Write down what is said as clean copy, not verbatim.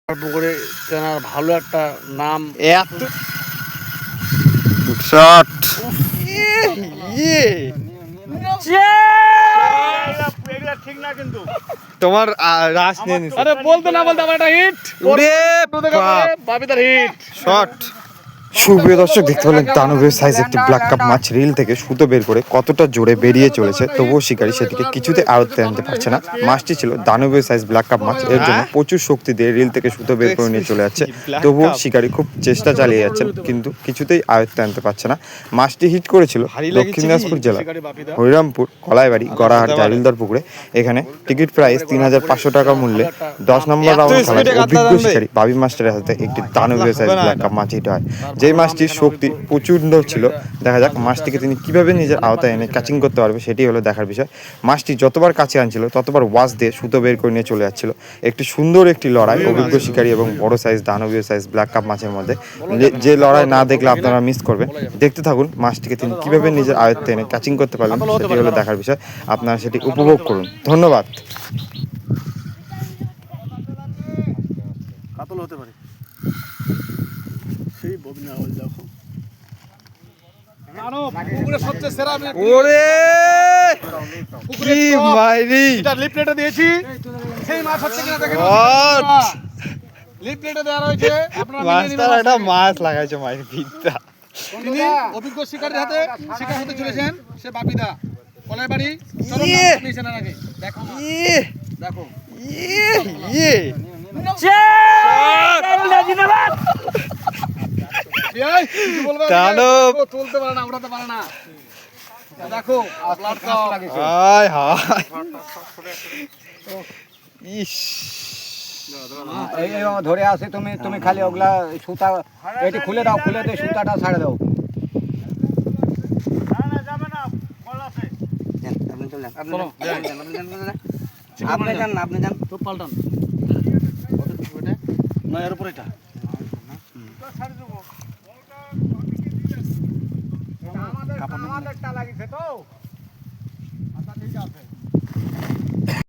পুকুরে কেনার ভালো একটা নাম। এত শট ঠিক না কিন্তু তোমার রাশ নিয়ে নিছে। আরে বলতে না বলতে আমার একটা হিট। ওরে বাপ, বাবিদার হিট শট। সুপ্রিয় দর্শক, দেখতে পেলেন দানবের সাইজ একটি ব্ল্যাক কাপ মাছ রিল থেকে সুতো বের করে কতটা জোরে বেরিয়ে চলেছে, তবুও শিকারী সেটিকে কিছুতে আয়ত্তে আনতে পারছে না। মাছটি ছিল দানবের সাইজ ব্ল্যাক কাপ মাছ, এর জন্য প্রচুর শক্তি দিয়ে রিল থেকে সুতো বের করে নিয়ে চলে যাচ্ছে, তবুও শিকারী খুব চেষ্টা চালিয়ে যাচ্ছেন, কিন্তু কিছুতেই আয়ত্তে আনতে পারছে না। মাছটি হিট করেছিল দক্ষিণ দিনাজপুর জেলার হরিরামপুর কলাইবাড়ি গড়াহাট জারিলদার পুকুরে। এখানে টিকিট প্রাইস ৩৫০০ টাকা মূল্যে ১০ নম্বর রাউন্ড খেলায় অভিজ্ঞ শিকারী বাবি মাস্টারের হাতে একটি দানবীয় সাইজ ব্ল্যাক কাপ মাছ হিট হয়। যেই মাছটির শক্তি প্রচণ্ড ছিল, দেখা যাক মাছটিকে তিনি কিভাবে নিজের আওতায় এনে ক্যাচিং করতে পারবে, সেটি হলো দেখার বিষয়। মাছটি যতবার কাছে আনছিল ততবার ওয়াশ দিয়ে সুতো বের করে নিয়ে চলে যাচ্ছিল। একটি সুন্দর একটি লড়াই অভিজ্ঞ শিকারী এবং বড় সাইজ দানবীয় সাইজ ব্ল্যাক কাপ মাছের মধ্যে, যে লড়াই না দেখলে আপনারা মিস করবেন। দেখতে থাকুন মাছটিকে তিনি কিভাবে নিজের আয়ত্তে এনে ক্যাচিং করতে পারলেন, সেটি হলো দেখার বিষয়। আপনারা সেটি উপভোগ করুন। ধন্যবাদ। কাতল হতে পারে সেই ববিনা আওয়াজ দেখো। পুকুরের সবচেয়ে সেরা ওরে কি মাইরি, এটা লিপ প্লেটে দিয়েছি, সেই মাছ হচ্ছে কিনা দেখেন। লিপ প্লেটে দেওয়া রয়েছে, আপনারা মিলিয়ে নেবেন। মাছটার একটা মাছ লাগাইছে মাইরি পিঠটা। তিনি অভিজ্ঞ শিকারীর হাতে শিকার হতে চলেছেন, সে বাপিদা কলাইবাড়ি। চলো নিয়েছেন নাকি দেখো দেখো দানব তুলতে পারে না, উঠাতে পারে না। দেখো ইস, এই ধরে আসে, তুমি তুমি খালি ওগুলা সুতা এটি খুলে দাও, খুলে দিয়ে সুতাটা ছাড়ে দাও। আপনি যান তো পাল্টান না, এর উপর এটা আমাদেরটা লাগিছে তো, আচ্ছা ঠিক আছে।